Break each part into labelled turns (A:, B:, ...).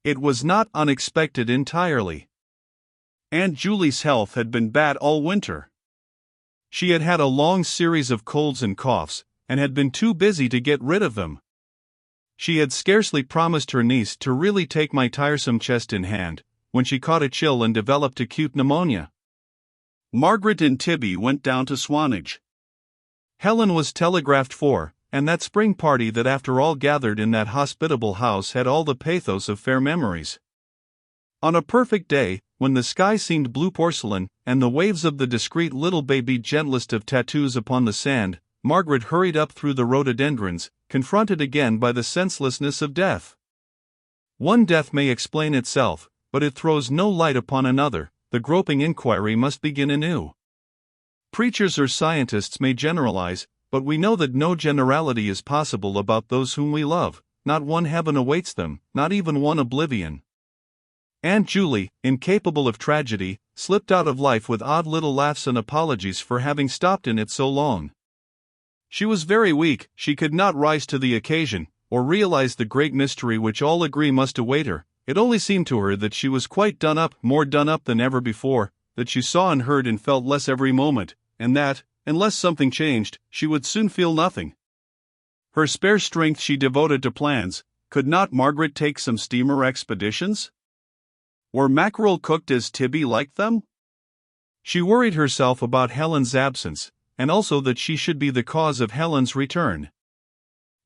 A: It was not unexpected entirely. Aunt Julie's health had been bad all winter. She had had a long series of colds and coughs, and had been too busy to get rid of them. She had scarcely promised her niece to really take my tiresome chest in hand, when she caught a chill and developed acute pneumonia. Margaret and Tibby went down to Swanage. Helen was telegraphed for, and that spring party that after all gathered in that hospitable house had all the pathos of fair memories. On a perfect day, when the sky seemed blue porcelain, and the waves of the discreet little baby gentlest of tattoos upon the sand, Margaret hurried up through the rhododendrons, confronted again by the senselessness of death. One death may explain itself, but it throws no light upon another. The groping inquiry must begin anew. Preachers or scientists may generalize, but we know that no generality is possible about those whom we love. Not one heaven awaits them, not even one oblivion. Aunt Julie, incapable of tragedy, slipped out of life with odd little laughs and apologies for having stopped in it so long. She was very weak, she could not rise to the occasion, or realize the great mystery which all agree must await her. It only seemed to her that she was quite done up, more done up than ever before, that she saw and heard and felt less every moment, and that, unless something changed, she would soon feel nothing. Her spare strength she devoted to plans. Could not Margaret take some steamer expeditions? Were mackerel cooked as Tibby liked them? She worried herself about Helen's absence, and also that she should be the cause of Helen's return.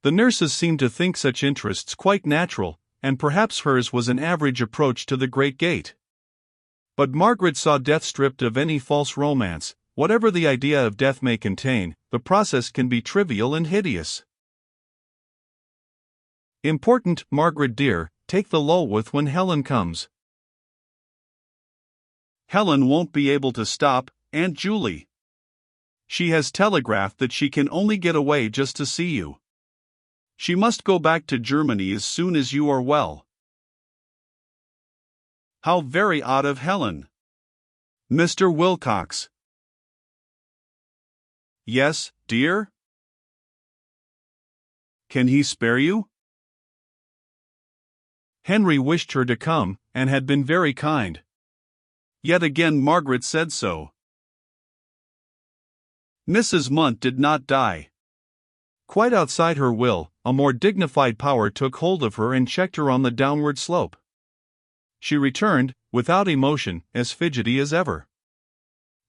A: The nurses seemed to think such interests quite natural, and perhaps hers was an average approach to the great gate. But Margaret saw death stripped of any false romance. Whatever the idea of death may contain, the process can be trivial and hideous. Important, Margaret dear, take the Lulworth when Helen comes. Helen won't be able to stop, Aunt Julie. She has telegraphed that she can only get away just to see you. She must go back to Germany as soon as you are well. How very odd of Helen. Mr. Wilcox. Yes, dear? Can he spare you? Henry wished her to come, and had been very kind. Yet again Margaret said so. Mrs. Munt did not die. Quite outside her will, a more dignified power took hold of her and checked her on the downward slope. She returned, without emotion, as fidgety as ever.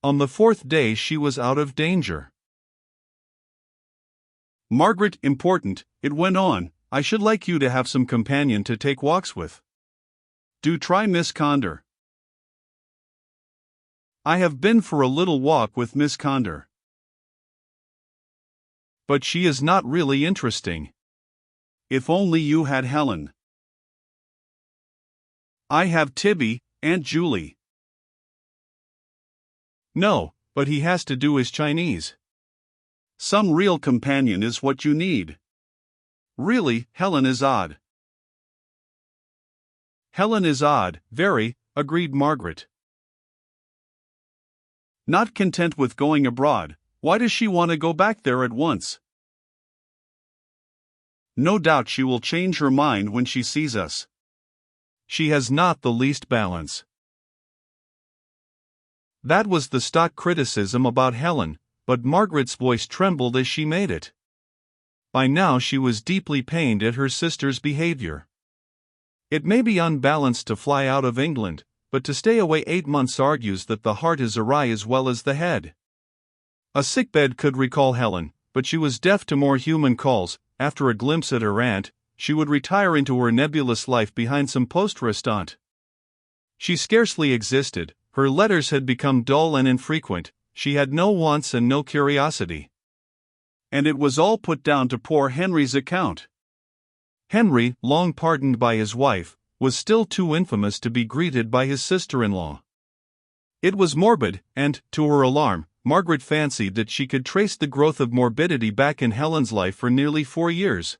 A: On the fourth day she was out of danger. Margaret, important, it went on, I should like you to have some companion to take walks with. Do try Miss Conder. I have been for a little walk with Miss Conder. But she is not really interesting. If only you had Helen. I have Tibby, Aunt Julie. No, but he has to do his Chinese. Some real companion is what you need. Really, Helen is odd. Helen is odd, very, agreed Margaret. Not content with going abroad, why does she want to go back there at once? No doubt she will change her mind when she sees us. She has not the least balance. That was the stock criticism about Helen, but Margaret's voice trembled as she made it. By now she was deeply pained at her sister's behavior. It may be unbalanced to fly out of England, but to stay away 8 months argues that the heart is awry as well as the head. A sickbed could recall Helen, but she was deaf to more human calls. After a glimpse at her aunt, she would retire into her nebulous life behind some poste restante. She scarcely existed, her letters had become dull and infrequent, she had no wants and no curiosity. And it was all put down to poor Henry's account. Henry, long pardoned by his wife, was still too infamous to be greeted by his sister-in-law. It was morbid, and, to her alarm, Margaret fancied that she could trace the growth of morbidity back in Helen's life for nearly 4 years.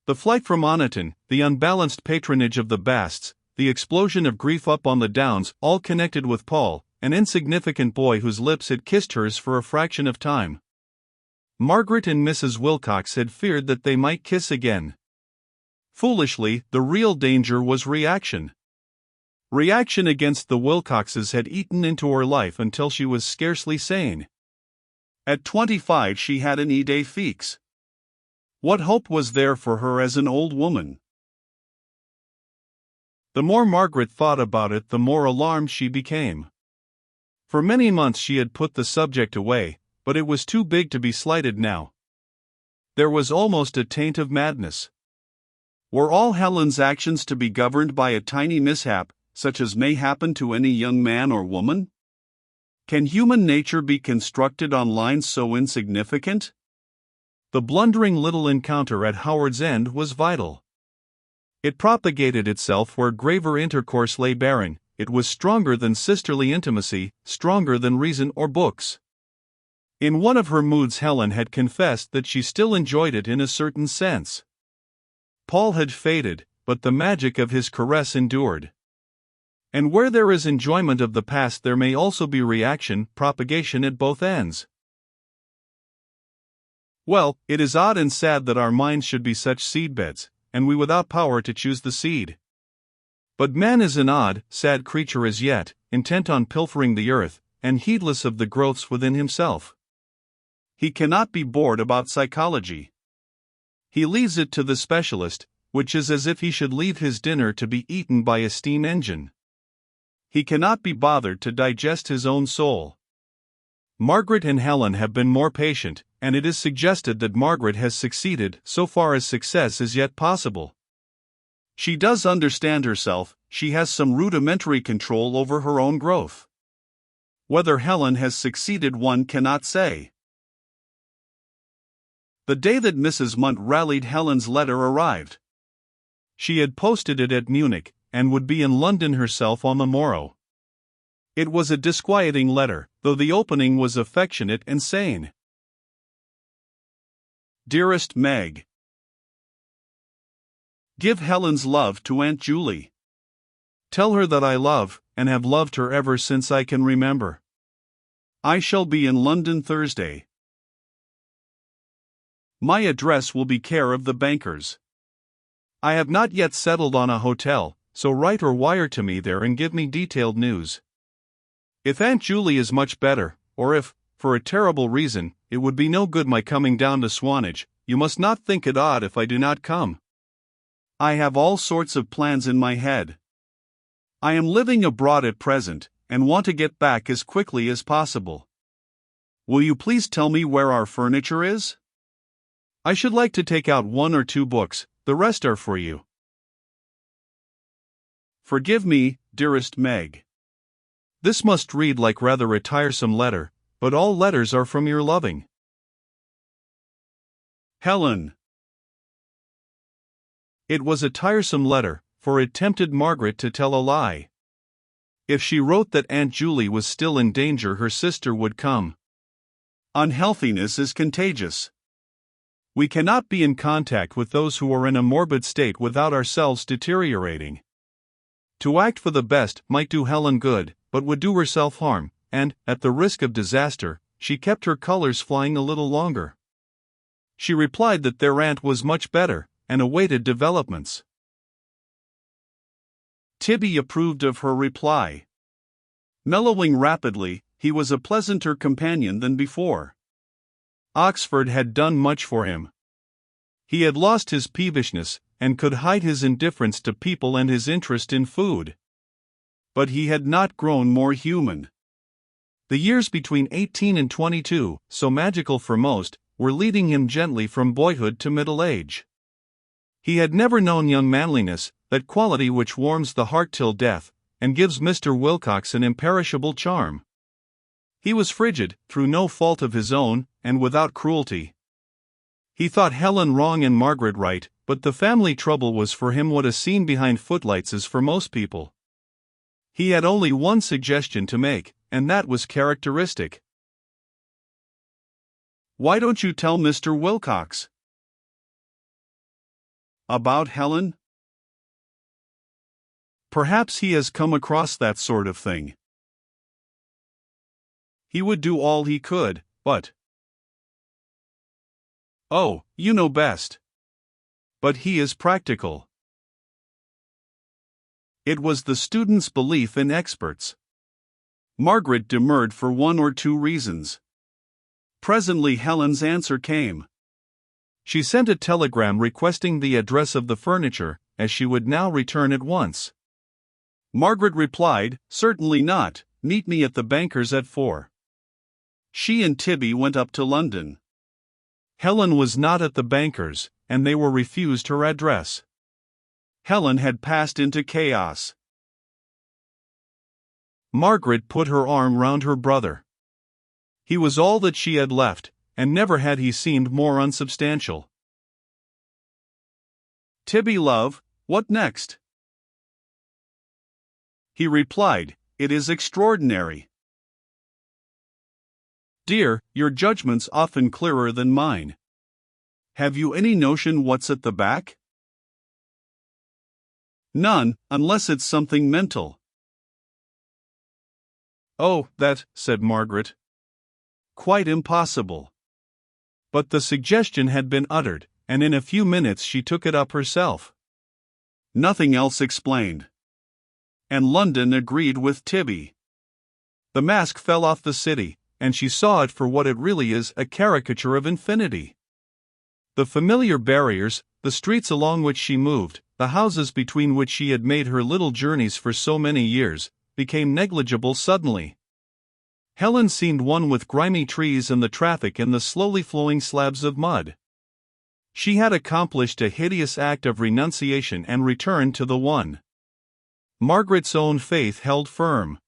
A: The flight from Oniton, the unbalanced patronage of the Basts, the explosion of grief up on the Downs, all connected with Paul, an insignificant boy whose lips had kissed hers for a fraction of time. Margaret and Mrs. Wilcox had feared that they might kiss again. Foolishly, the real danger was reaction. Reaction against the Wilcoxes had eaten into her life until she was scarcely sane. At 25 she had an idée fixe. What hope was there for her as an old woman? The more Margaret thought about it, the more alarmed she became. For many months she had put the subject away, but it was too big to be slighted now. There was almost a taint of madness. Were all Helen's actions to be governed by a tiny mishap, such as may happen to any young man or woman? Can human nature be constructed on lines so insignificant? The blundering little encounter at Howard's End was vital. It propagated itself where graver intercourse lay barren. It was stronger than sisterly intimacy, stronger than reason or books. In one of her moods Helen had confessed that she still enjoyed it in a certain sense. Paul had faded, but the magic of his caress endured. And where there is enjoyment of the past there may also be reaction, propagation at both ends. Well, it is odd and sad that our minds should be such seedbeds, and we without power to choose the seed. But man is an odd, sad creature as yet, intent on pilfering the earth, and heedless of the growths within himself. He cannot be bored about psychology. He leaves it to the specialist, which is as if he should leave his dinner to be eaten by a steam engine. He cannot be bothered to digest his own soul. Margaret and Helen have been more patient, and it is suggested that Margaret has succeeded so far as success is yet possible. She does understand herself, she has some rudimentary control over her own growth. Whether Helen has succeeded one cannot say. The day that Mrs. Munt rallied Helen's letter arrived. She had posted it at Munich, and would be in London herself on the morrow. It was a disquieting letter, though the opening was affectionate and sane. Dearest Meg, give Helen's love to Aunt Julie. Tell her that I love, and have loved her ever since I can remember. I shall be in London Thursday. My address will be care of the bankers. I have not yet settled on a hotel, so write or wire to me there and give me detailed news. If Aunt Julie is much better, or if, for a terrible reason, it would be no good my coming down to Swanage, you must not think it odd if I do not come. I have all sorts of plans in my head. I am living abroad at present, and want to get back as quickly as possible. Will you please tell me where our furniture is? I should like to take out 1 or 2 books, the rest are for you. Forgive me, dearest Meg. This must read like rather a tiresome letter, but all letters are from your loving Helen. It was a tiresome letter, for it tempted Margaret to tell a lie. If she wrote that Aunt Julie was still in danger, her sister would come. Unhealthiness is contagious. We cannot be in contact with those who are in a morbid state without ourselves deteriorating. To act for the best might do Helen good, but would do herself harm, and, at the risk of disaster, she kept her colors flying a little longer. She replied that their aunt was much better, and awaited developments. Tibby approved of her reply. Mellowing rapidly, he was a pleasanter companion than before. Oxford had done much for him. He had lost his peevishness, and could hide his indifference to people and his interest in food. But he had not grown more human. The years between 18 and 22, so magical for most, were leading him gently from boyhood to middle age. He had never known young manliness, that quality which warms the heart till death, and gives Mr. Wilcox an imperishable charm. He was frigid, through no fault of his own, and without cruelty. He thought Helen wrong and Margaret right, but the family trouble was for him what a scene behind footlights is for most people. He had only one suggestion to make, and that was characteristic. Why don't you tell Mr. Wilcox about Helen? Perhaps he has come across that sort of thing. He would do all he could, but... Oh, you know best. But he is practical. It was the student's belief in experts. Margaret demurred for 1 or 2 reasons. Presently Helen's answer came. She sent a telegram requesting the address of the furniture, as she would now return at once. Margaret replied, "Certainly not, meet me at the banker's at 4." She and Tibby went up to London. Helen was not at the banker's, and they were refused her address. Helen had passed into chaos. Margaret put her arm round her brother. He was all that she had left, and never had he seemed more unsubstantial. "Tibby, love, what next?" He replied, "It is extraordinary. Dear, your judgment's often clearer than mine. Have you any notion what's at the back?" "None, unless it's something mental." "Oh, that," said Margaret. "Quite impossible." But the suggestion had been uttered, and in a few minutes she took it up herself. Nothing else explained. And London agreed with Tibby. The mask fell off the city, and she saw it for what it really is, a caricature of infinity. The familiar barriers, the streets along which she moved, the houses between which she had made her little journeys for so many years, became negligible suddenly. Helen seemed one with grimy trees and the traffic and the slowly flowing slabs of mud. She had accomplished a hideous act of renunciation and returned to the one. Margaret's own faith held firm.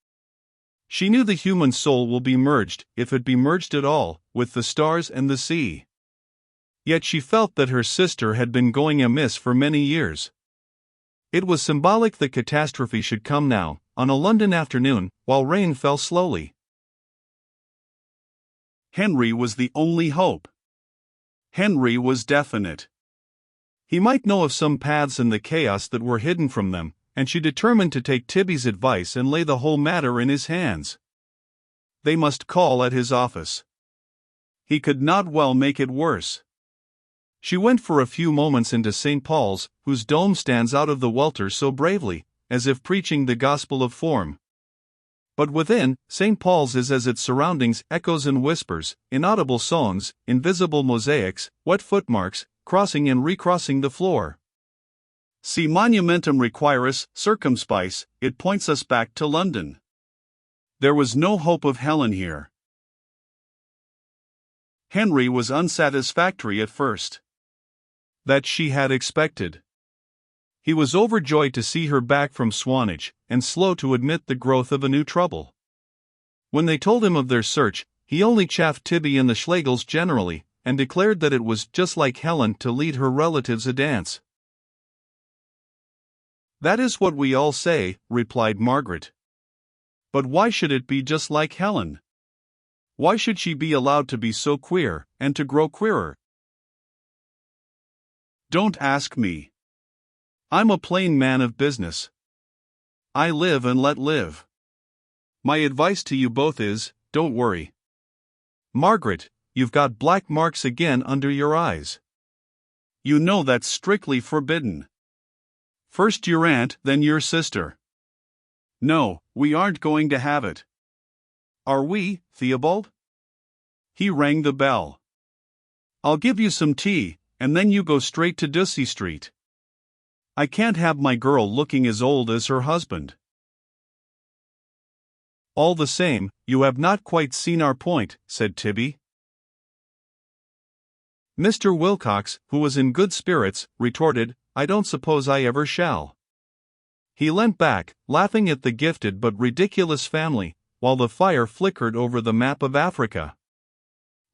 A: She knew the human soul will be merged, if it be merged at all, with the stars and the sea. Yet she felt that her sister had been going amiss for many years. It was symbolic that catastrophe should come now, on a London afternoon, while rain fell slowly. Henry was the only hope. Henry was definite. He might know of some paths in the chaos that were hidden from them, and she determined to take Tibby's advice and lay the whole matter in his hands. They must call at his office. He could not well make it worse. She went for a few moments into St. Paul's, whose dome stands out of the welter so bravely, as if preaching the gospel of form. But within, St. Paul's is as its surroundings, echoes and whispers, inaudible songs, invisible mosaics, wet footmarks, crossing and recrossing the floor. Si monumentum requiris circumspice, it points us back to London. There was no hope of Helen here. Henry was unsatisfactory at first. That she had expected. He was overjoyed to see her back from Swanage, and slow to admit the growth of a new trouble. When they told him of their search, he only chaffed Tibby and the Schlegels generally, and declared that it was just like Helen to lead her relatives a dance. "That is what we all say," replied Margaret. "But why should it be just like Helen? Why should she be allowed to be so queer, and to grow queerer?" "Don't ask me. I'm a plain man of business. I live and let live. My advice to you both is, don't worry. Margaret, you've got black marks again under your eyes. You know that's strictly forbidden. First your aunt, then your sister. No, we aren't going to have it. Are we, Theobald?" He rang the bell. "I'll give you some tea, and then you go straight to Ducie Street. I can't have my girl looking as old as her husband." "All the same, you have not quite seen our point," said Tibby. Mr. Wilcox, who was in good spirits, retorted, "I don't suppose I ever shall." He leant back, laughing at the gifted but ridiculous family, while the fire flickered over the map of Africa.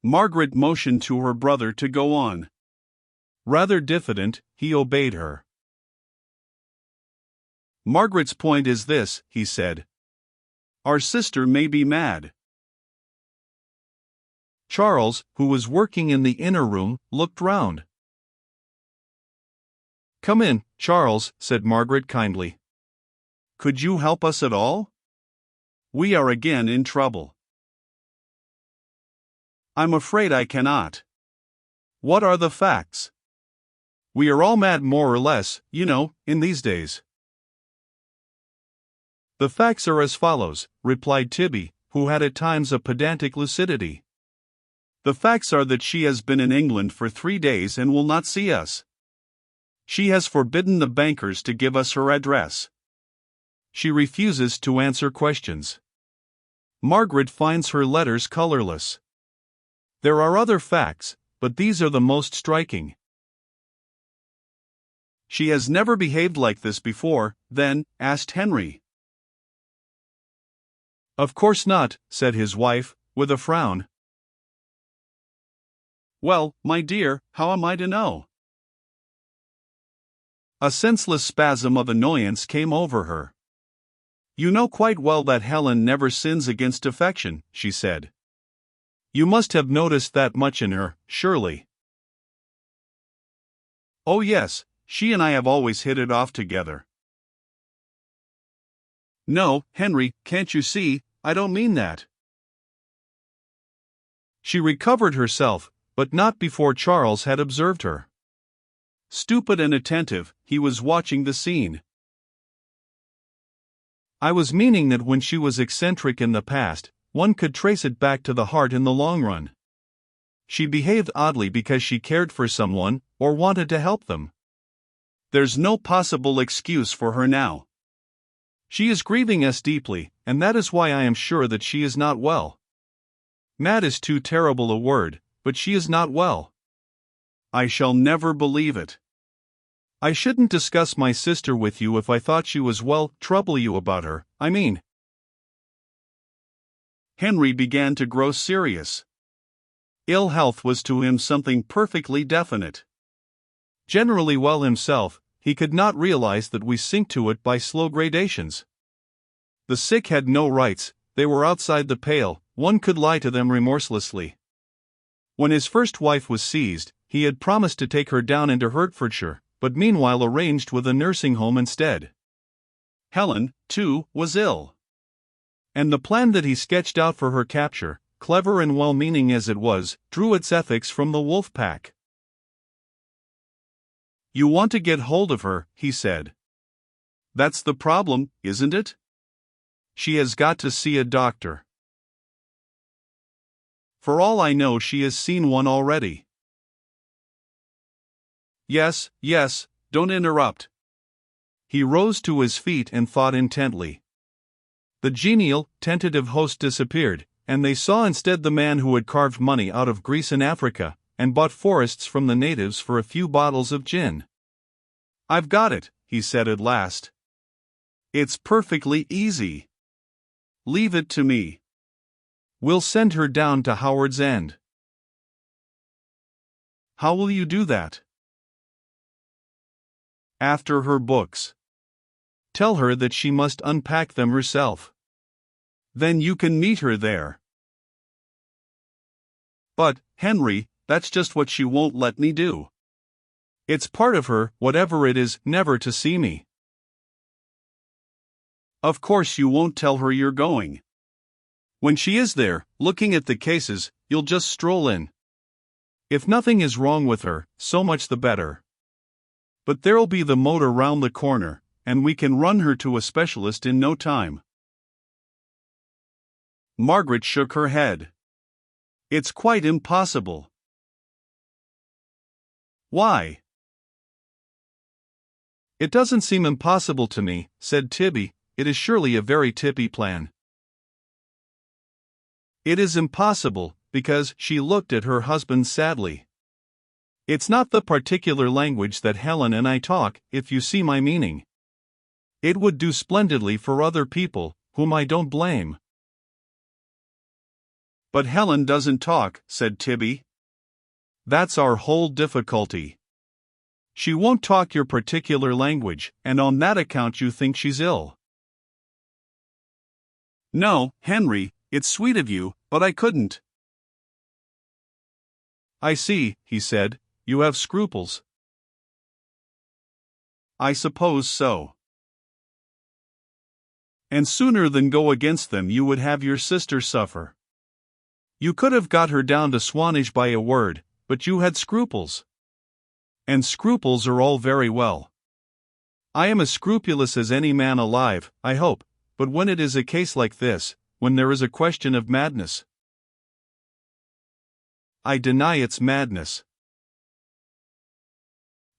A: Margaret motioned to her brother to go on. Rather diffident, he obeyed her. "Margaret's point is this," he said. "Our sister may be mad." Charles, who was working in the inner room, looked round. "Come in, Charles," said Margaret kindly. "Could you help us at all? We are again in trouble." "I'm afraid I cannot. What are the facts?" We are all mad more or less, in these days. The facts are as follows, replied Tibby, who had at times a pedantic lucidity. The facts are that she has been in England for 3 days and will not see us. She has forbidden the bankers to give us her address. She refuses to answer questions. Margaret finds her letters colorless. There are other facts, but these are the most striking. She has never behaved like this before, then, asked Henry. Of course not, said his wife, with a frown. Well, my dear, how am I to know? A senseless spasm of annoyance came over her. You know quite well that Helen never sins against affection, she said. You must have noticed that much in her, surely. Oh yes, she and I have always hit it off together. No, Henry, can't you see, I don't mean that. She recovered herself, but not before Charles had observed her. Stupid and attentive, he was watching the scene. I was meaning that when she was eccentric in the past, one could trace it back to the heart in the long run. She behaved oddly because she cared for someone, or wanted to help them. There's no possible excuse for her now. She is grieving us deeply, and that is why I am sure that she is not well. Mad is too terrible a word, but she is not well. I shall never believe it. I shouldn't discuss my sister with you if I thought she was well, trouble you about her, I mean. Henry began to grow serious. Ill health was to him something perfectly definite. Generally well himself, he could not realize that we sink to it by slow gradations. The sick had no rights, they were outside the pale, one could lie to them remorselessly. When his first wife was seized, he had promised to take her down into Hertfordshire, but meanwhile arranged with a nursing home instead. Helen, too, was ill. And the plan that he sketched out for her capture, clever and well-meaning as it was, drew its ethics from the wolf pack. You want to get hold of her, he said. That's the problem, isn't it? She has got to see a doctor. For all I know, she has seen one already. Yes, don't interrupt. He rose to his feet and thought intently. The genial, tentative host disappeared, and they saw instead the man who had carved money out of Greece and Africa, and bought forests from the natives for a few bottles of gin. I've got it, he said at last. It's perfectly easy. Leave it to me. We'll send her down to Howard's End. How will you do that? After her books. Tell her that she must unpack them herself. Then you can meet her there. But, Henry, that's just what she won't let me do. It's part of her, whatever it is, never to see me. Of course you won't tell her you're going. When she is there, looking at the cases, you'll just stroll in. If nothing is wrong with her, so much the better. But there'll be the motor round the corner, and we can run her to a specialist in no time. Margaret shook her head. It's quite impossible. Why? It doesn't seem impossible to me, said Tibby. It is surely a very tippy plan. It is impossible, because she looked at her husband sadly. It's not the particular language that Helen and I talk, if you see my meaning. It would do splendidly for other people, whom I don't blame. But Helen doesn't talk, said Tibby. That's our whole difficulty. She won't talk your particular language, and on that account you think she's ill. No, Henry, it's sweet of you, but I couldn't. I see, he said, you have scruples. I suppose so. And sooner than go against them you would have your sister suffer. You could have got her down to Swanage by a word, but you had scruples. And scruples are all very well. I am as scrupulous as any man alive, I hope, but when it is a case like this, when there is a question of madness, I deny it's madness.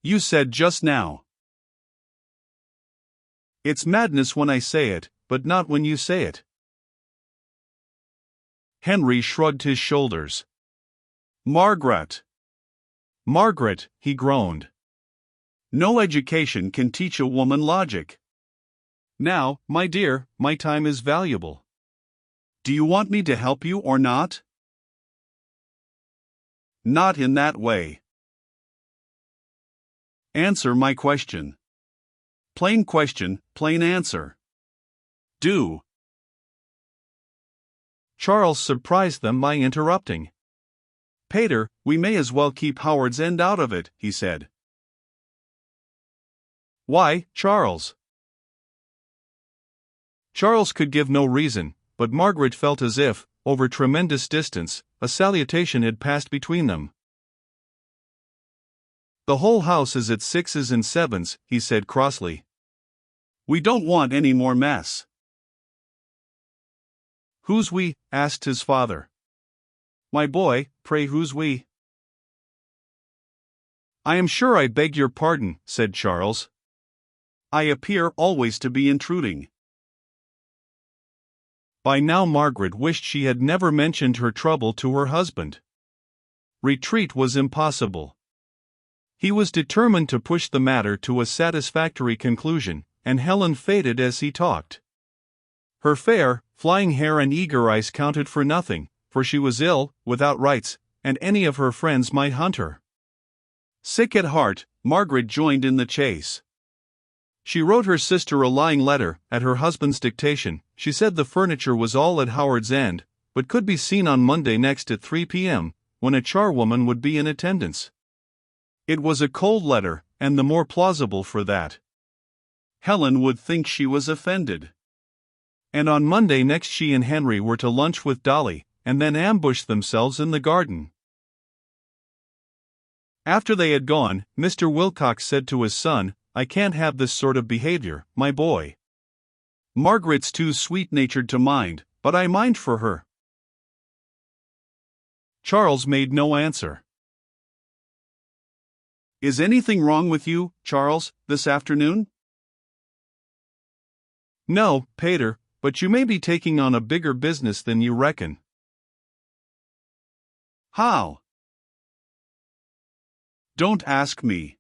A: You said just now. It's madness when I say it, but not when you say it. Henry shrugged his shoulders. Margaret, he groaned. No education can teach a woman logic. Now, my dear, my time is valuable. Do you want me to help you or not? Not in that way. Answer my question. Plain question, plain answer. Do. Charles surprised them by interrupting. Pater, we may as well keep Howard's End out of it, he said. Why, Charles? Charles could give no reason, but Margaret felt as if, over tremendous distance, a salutation had passed between them. The whole house is at 6s and 7s, he said crossly. We don't want any more mess. Who's we? Asked his father. My boy, pray who's we? I am sure I beg your pardon, said Charles. I appear always to be intruding. By now Margaret wished she had never mentioned her trouble to her husband. Retreat was impossible. He was determined to push the matter to a satisfactory conclusion, and Helen faded as he talked. Her fair, flying hair and eager eyes counted for nothing, for she was ill, without rights, and any of her friends might hunt her. Sick at heart, Margaret joined in the chase. She wrote her sister a lying letter, at her husband's dictation. She said the furniture was all at Howard's End, but could be seen on Monday next at 3 p.m., when a charwoman would be in attendance. It was a cold letter, and the more plausible for that. Helen would think she was offended. And on Monday next she and Henry were to lunch with Dolly, and then ambush themselves in the garden. After they had gone, Mr. Wilcox said to his son, I can't have this sort of behavior, my boy. Margaret's too sweet-natured to mind, but I mind for her. Charles made no answer. Is anything wrong with you, Charles, this afternoon? No, Pater, but you may be taking on a bigger business than you reckon. How? Don't ask me.